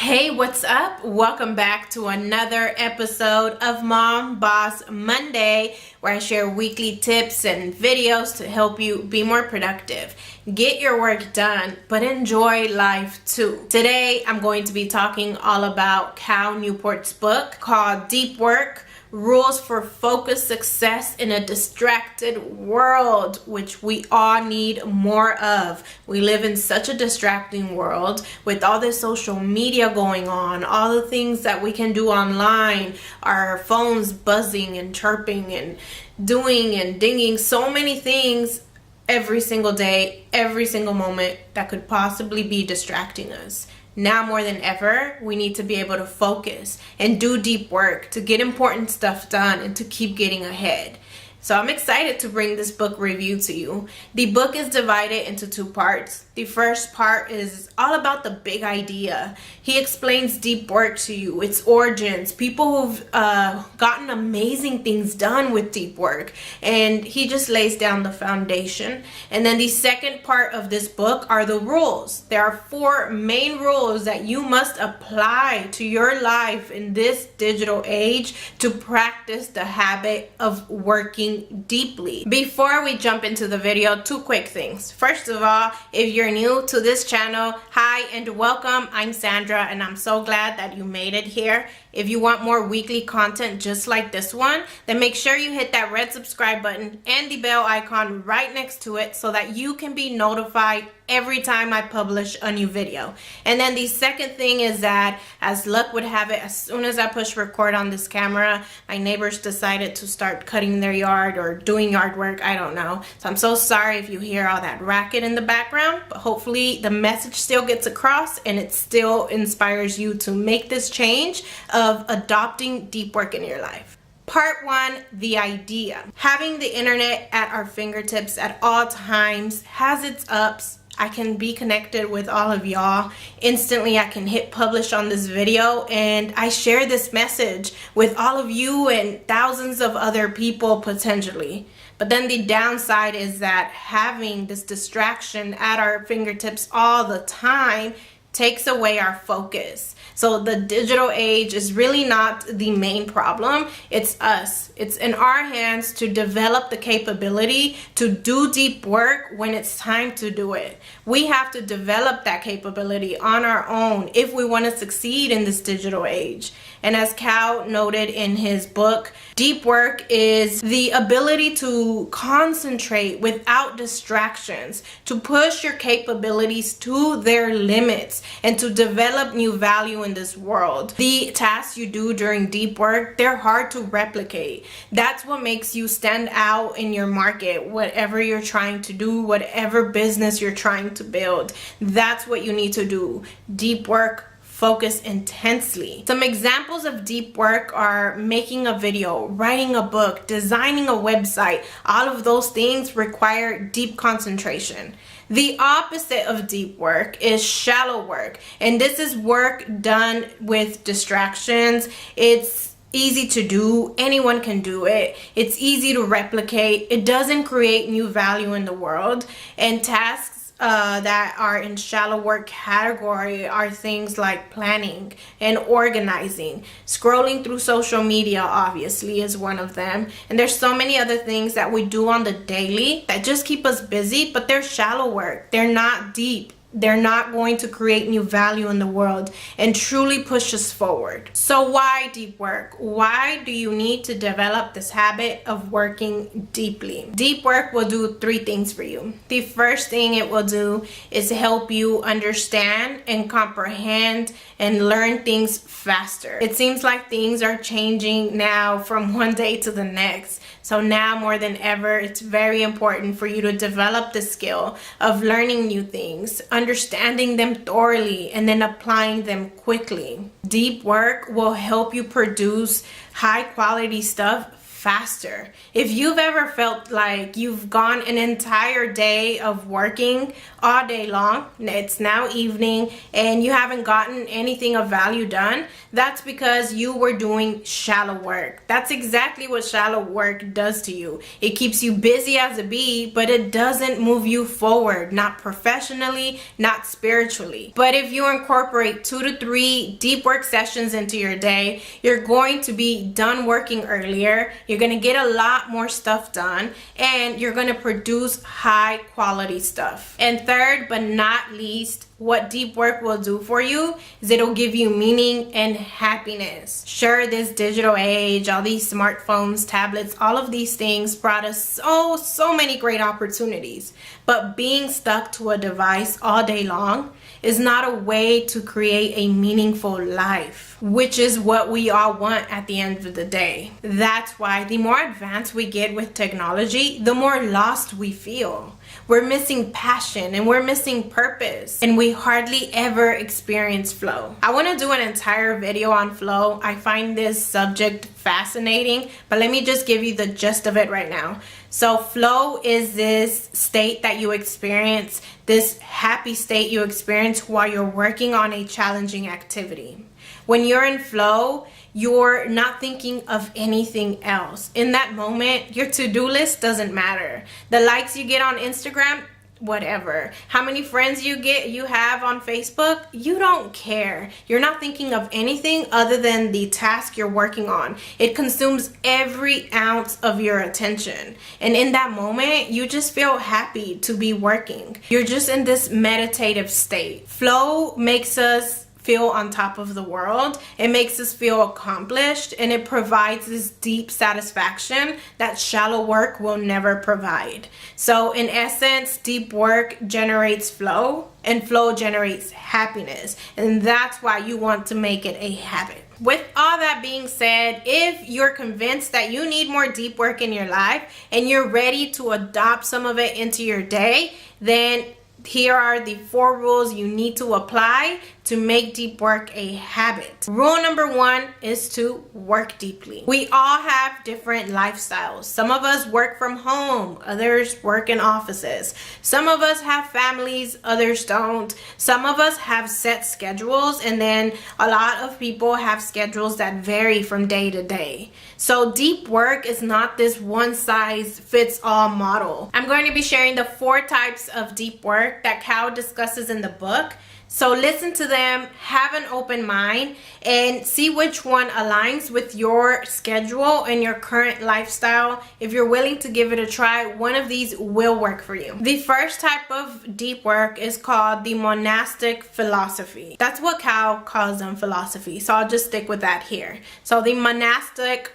Hey, what's up? Welcome back to another episode of Mom Boss Monday, where I share weekly tips and videos to help you be more productive. Get your work done, but enjoy life too. Today, I'm going to be talking all about Cal Newport's book called Deep Work: Rules for Focused Success in a Distracted World, which we all need more of. We live in such a distracting world with all this social media going on, all the things that we can do online, our phones buzzing and chirping and doing and dinging, so many things every single day, every single moment that could possibly be distracting us. Now more than ever, we need to be able to focus and do deep work to get important stuff done and to keep getting ahead. So I'm excited to bring this book review to you. The book is divided into two parts. The first part is all about the big idea. He explains deep work to you, its origins, people who've gotten amazing things done with deep work, and he just lays down the foundation. And then the second part of this book are the rules. There are 4 main rules that you must apply to your life in this digital age to practice the habit of working deeply. Before we jump into the video, 2 quick things. First of all, if you're new to this channel, hi and welcome. I'm Sandra and I'm so glad that you made it here. If you want more weekly content just like this one, then make sure you hit that red subscribe button and the bell icon right next to it so that you can be notified every time I publish a new video. And then the second thing is that, as luck would have it, as soon as I push record on this camera, my neighbors decided to start cutting their yard or doing yard work. I don't know. So I'm so sorry if you hear all that racket in the background, but hopefully the message still gets across and it still inspires you to make this change of adopting deep work in your life. Part 1, the idea. Having the internet at our fingertips at all times has its ups. I can be connected with all of y'all instantly. I can hit publish on this video and I share this message with all of you and thousands of other people potentially. But then the downside is that having this distraction at our fingertips all the time takes away our focus. So the digital age is really not the main problem. It's us. It's in our hands to develop the capability to do deep work when it's time to do it. We have to develop that capability on our own if we want to succeed in this digital age. And as Cal noted in his book, deep work is the ability to concentrate without distractions, to push your capabilities to their limits, and to develop new value in this world. The tasks you do during deep work, they're hard to replicate. That's what makes you stand out in your market, whatever you're trying to do, whatever business you're trying to build. That's what you need to do. Deep work. Focus intensely. Some examples of deep work are making a video, writing a book, designing a website. All of those things require deep concentration. The opposite of deep work is shallow work, and this is work done with distractions. It's easy to do. Anyone can do it. It's easy to replicate. It doesn't create new value in the world. And tasks that are in shallow work category are things like planning and organizing. Scrolling through social media obviously is one of them. And there's so many other things that we do on the daily that just keep us busy, but they're shallow work. They're not deep. They're not going to create new value in the world and truly push us forward. So why deep work? Why do you need to develop this habit of working deeply? Deep work will do 3 things for you. The first thing it will do is help you understand and comprehend and learn things faster. It seems like things are changing now from one day to the next. So now more than ever, it's very important for you to develop the skill of learning new things, understanding them thoroughly, and then applying them quickly. Deep work will help you produce high quality stuff faster. If you've ever felt like you've gone an entire day of working all day long, it's now evening, and you haven't gotten anything of value done, that's because you were doing shallow work. That's exactly what shallow work does to you. It keeps you busy as a bee, but it doesn't move you forward, not professionally, not spiritually. But if you incorporate 2 to 3 deep work sessions into your day, you're going to be done working earlier, you're going to get a lot more stuff done, and you're going to produce high quality stuff. And third but not least, what deep work will do for you is it'll give you meaning and happiness. Sure, this digital age, all these smartphones, tablets, all of these things brought us so many great opportunities. But being stuck to a device all day long is not a way to create a meaningful life, which is what we all want at the end of the day. That's why the more advanced we get with technology, the more lost we feel. We're missing passion and we're missing purpose, and we hardly ever experience flow. I want to do an entire video on flow. I find this subject fascinating, but let me just give you the gist of it right now. So flow is this state that you experience, this happy state you experience while you're working on a challenging activity. When you're in flow, you're not thinking of anything else. In that moment, your to-do list doesn't matter. The likes you get on Instagram, whatever. How many friends you have on Facebook, you don't care. You're not thinking of anything other than the task you're working on. It consumes every ounce of your attention. And in that moment, you just feel happy to be working. You're just in this meditative state. Flow makes us feel on top of the world. It makes us feel accomplished, and it provides this deep satisfaction that shallow work will never provide. So in essence, deep work generates flow, and flow generates happiness, and that's why you want to make it a habit. With all that being said, if you're convinced that you need more deep work in your life and you're ready to adopt some of it into your day, then here are the 4 rules you need to apply to make deep work a habit. Rule number 1 is to work deeply. We all have different lifestyles. Some of us work from home, others work in offices. Some of us have families, others don't. Some of us have set schedules, and then a lot of people have schedules that vary from day to day. So deep work is not this one size fits all model. I'm going to be sharing the 4 types of deep work that Cal discusses in the book. So listen to them, have an open mind, and see which one aligns with your schedule and your current lifestyle. If you're willing to give it a try, one of these will work for you. The first type of deep work is called the monastic philosophy. That's what Cal calls them, philosophy. So I'll just stick with that here. So the monastic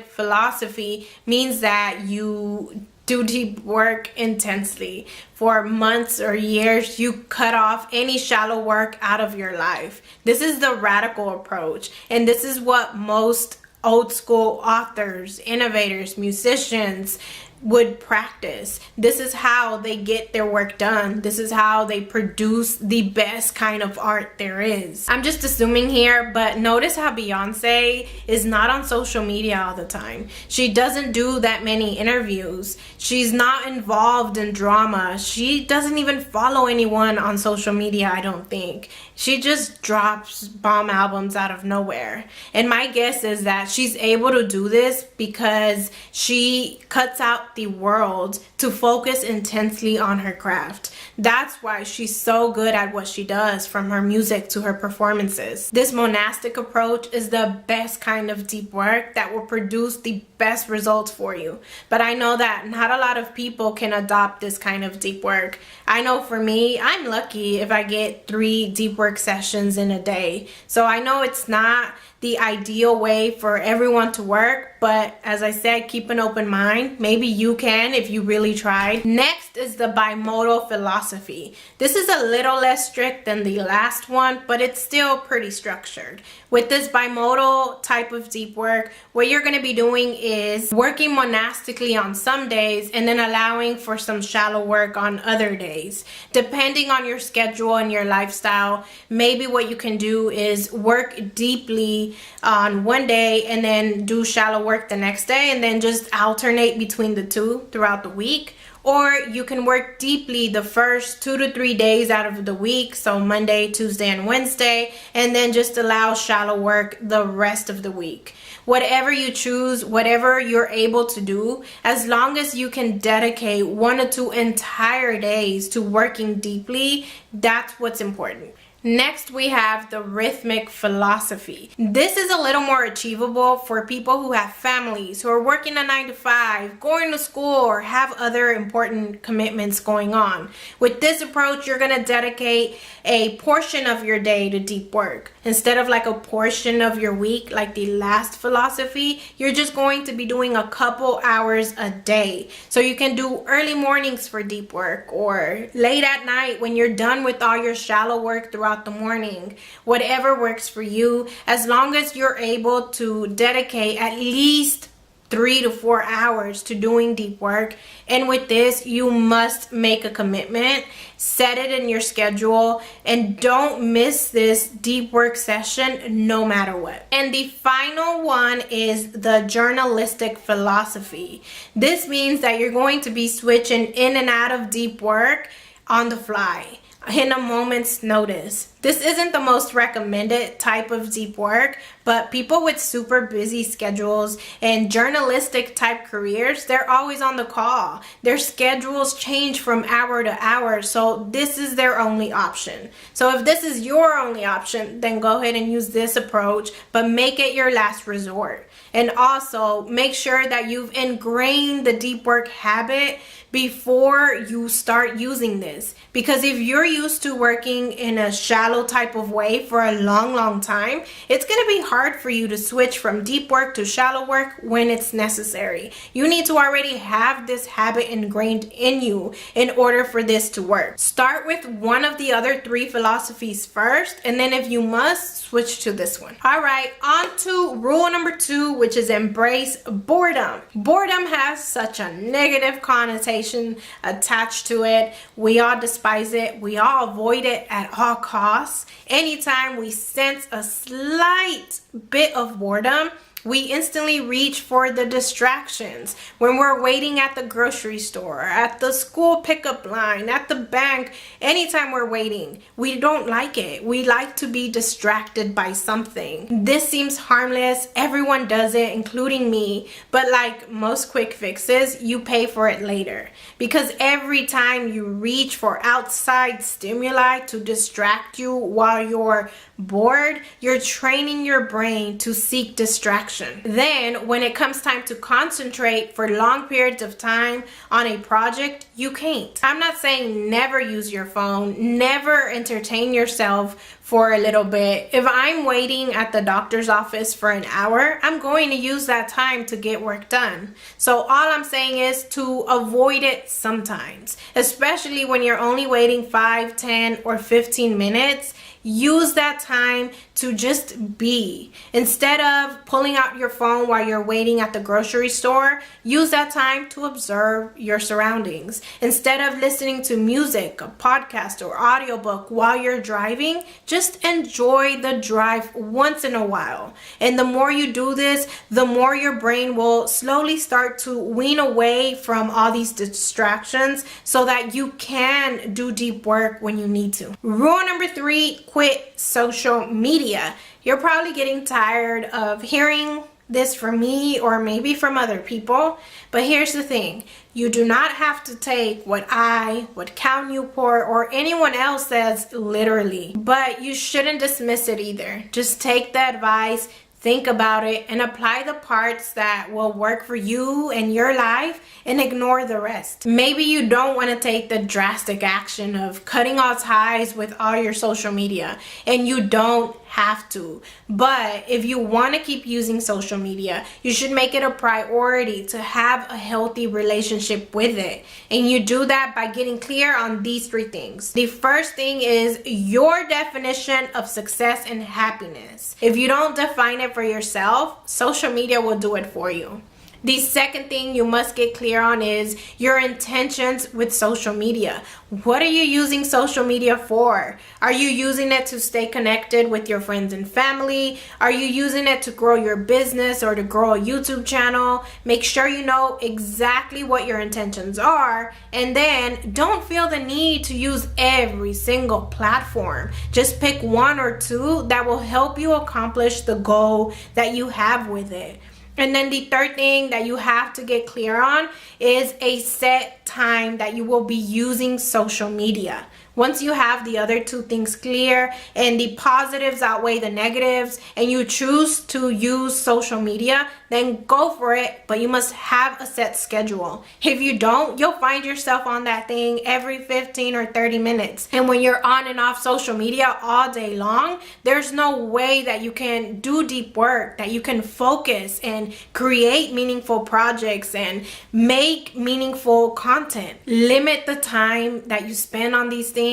philosophy means that you do deep work intensely. For months or years, you cut off any shallow work out of your life. This is the radical approach, and this is what most old school authors, innovators, musicians would practice. This is how they get their work done. This is how they produce the best kind of art there is. I'm just assuming here, but notice how Beyonce is not on social media all the time. She doesn't do that many interviews. She's not involved in drama. She doesn't even follow anyone on social media, I don't think. She just drops bomb albums out of nowhere. And my guess is that she's able to do this because she cuts out the world to focus intensely on her craft. That's why she's so good at what she does, from her music to her performances. This monastic approach is the best kind of deep work that will produce the best results for you. But I know that not a lot of people can adopt this kind of deep work. I know for me, I'm lucky if I get 3 deep work sessions in a day. So I know it's not the ideal way for everyone to work, but as I said, keep an open mind. Maybe you can if you really tried. Next is the bimodal philosophy. This is a little less strict than the last one, but it's still pretty structured. With this bimodal type of deep work, what you're going to be doing is working monastically on some days and then allowing for some shallow work on other days. Depending on your schedule and your lifestyle, maybe what you can do is work deeply on one day and then do shallow work the next day and then just alternate between the two throughout the week. Or you can work deeply the first 2 to 3 days out of the week, so Monday, Tuesday, and Wednesday, and then just allow shallow work the rest of the week. Whatever you choose, whatever you're able to do, as long as you can dedicate 1 or 2 entire days to working deeply, that's what's important. Next, we have the rhythmic philosophy. This is a little more achievable for people who have families, who are working a 9 to 5, going to school, or have other important commitments going on. With this approach, you're going to dedicate a portion of your day to deep work. Instead of like a portion of your week, like the last philosophy, you're just going to be doing a couple hours a day. So you can do early mornings for deep work, or late at night when you're done with all your shallow work throughout the morning. Whatever works for you, as long as you're able to dedicate at least 3 to 4 hours to doing deep work. And with this, you must make a commitment, set it in your schedule, and don't miss this deep work session no matter what. And the final one is the journalistic philosophy. This means that you're going to be switching in and out of deep work on the fly, in a moment's notice. This isn't the most recommended type of deep work, but people with super busy schedules and journalistic type careers, they're always on the call. Their schedules change from hour to hour, so this is their only option. So if this is your only option, then go ahead and use this approach, but make it your last resort. And also make sure that you've ingrained the deep work habit before you start using this. Because if you're used to working in a shallow type of way for a long time, it's going to be hard for you to switch from deep work to shallow work when it's necessary. You need to already have this habit ingrained in you in order for this to work. Start with one of the other 3 philosophies first, and then if you must, switch to this one. All right, on to rule number 2, which is embrace boredom. Boredom has such a negative connotation attached to it. We all despise it. We all avoid it at all costs. Anytime we sense a slight bit of boredom, we instantly reach for the distractions. When we're waiting at the grocery store, at the school pickup line, at the bank, anytime we're waiting, we don't like it. We like to be distracted by something. This seems harmless. Everyone does it, including me. But like most quick fixes, you pay for it later. Because every time you reach for outside stimuli to distract you while you're bored, you're training your brain to seek distraction. Then when it comes time to concentrate for long periods of time on a project, you can't. I'm not saying never use your phone, never entertain yourself for a little bit. If I'm waiting at the doctor's office for an hour, I'm going to use that time to get work done. So all I'm saying is to avoid it sometimes, especially when you're only waiting 5, 10, or 15 minutes. Use that time to just be. Instead of pulling out your phone while you're waiting at the grocery store, use that time to observe your surroundings. Instead of listening to music, a podcast, or audiobook while you're driving, just enjoy the drive once in a while. And the more you do this, the more your brain will slowly start to wean away from all these distractions so that you can do deep work when you need to. Rule number 3, quit social media. You're probably getting tired of hearing this from me or maybe from other people, but here's the thing. You do not have to take what Cal Newport or anyone else says literally, but you shouldn't dismiss it either. Just take the advice, think about it, and apply the parts that will work for you and your life and ignore the rest. Maybe you don't want to take the drastic action of cutting all ties with all your social media, and you don't have to. But if you want to keep using social media, you should make it a priority to have a healthy relationship with it. And you do that by getting clear on these 3 things. The first thing is your definition of success and happiness. If you don't define it for yourself, social media will do it for you. The second thing you must get clear on is your intentions with social media. What are you using social media for? Are you using it to stay connected with your friends and family? Are you using it to grow your business or to grow a YouTube channel? Make sure you know exactly what your intentions are, and then don't feel the need to use every single platform. Just pick one or two that will help you accomplish the goal that you have with it. And then the third thing that you have to get clear on is a set time that you will be using social media. Once you have the other two things clear and the positives outweigh the negatives and you choose to use social media, then go for it, but you must have a set schedule. If you don't, you'll find yourself on that thing every 15 or 30 minutes. And when you're on and off social media all day long, there's no way that you can do deep work, that you can focus and create meaningful projects and make meaningful content. Limit the time that you spend on these things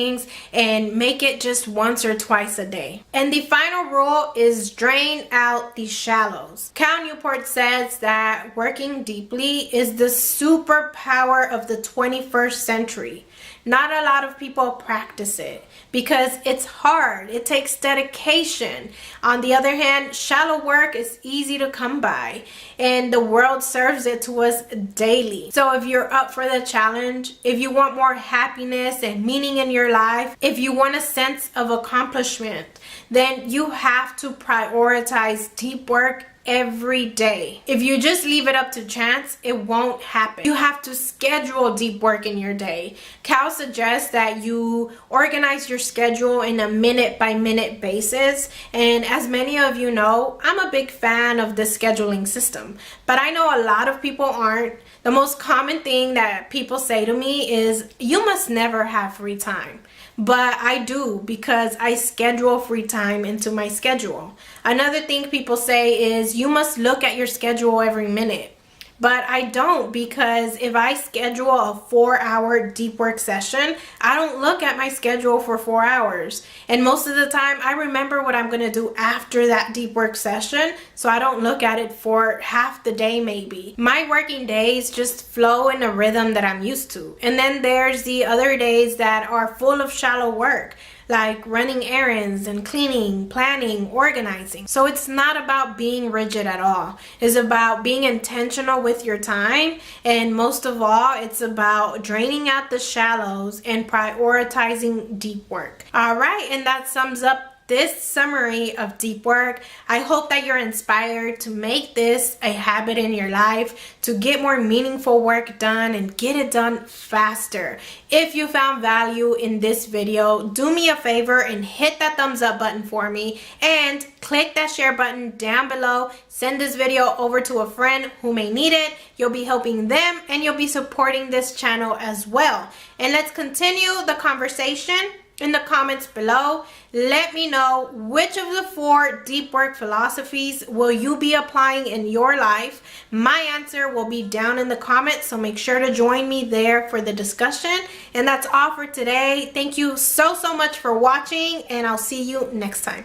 and make it just once or twice a day. And the final rule is drain out the shallows. Cal Newport says that working deeply is the superpower of the 21st century. Not a lot of people practice it because it's hard. It takes dedication. On the other hand, shallow work is easy to come by and the world serves it to us daily. So if you're up for the challenge, if you want more happiness and meaning in your life, if you want a sense of accomplishment, then you have to prioritize deep work every day. If you just leave it up to chance, it won't happen. You have to schedule deep work in your day. Cal suggests that you organize your schedule in a minute-by-minute basis. And as many of you know, I'm a big fan of the scheduling system, but I know a lot of people aren't. The most common thing that people say to me is, you must never have free time. But I do, because I schedule free time into my schedule. Another thing people say is, you must look at your schedule every minute. But I don't, because if I schedule a 4-hour deep work session, I don't look at my schedule for 4 hours. And most of the time, I remember what I'm going to do after that deep work session, so I don't look at it for half the day maybe. My working days just flow in a rhythm that I'm used to. And then there's the other days that are full of shallow work, like running errands and cleaning, planning, organizing. So it's not about being rigid at all. It's about being intentional with your time, and most of all, it's about draining out the shallows and prioritizing deep work. All right, and that sums up this summary of deep work. I hope that you're inspired to make this a habit in your life, to get more meaningful work done and get it done faster. If you found value in this video, do me a favor and hit that thumbs up button for me and click that share button down below. Send this video over to a friend who may need it. You'll be helping them and you'll be supporting this channel as well. And let's continue the conversation in the comments below. Let me know which of the 4 deep work philosophies will you be applying in your life. My answer will be down in the comments, so make sure to join me there for the discussion. And that's all for today. Thank you so much for watching, and I'll see you next time.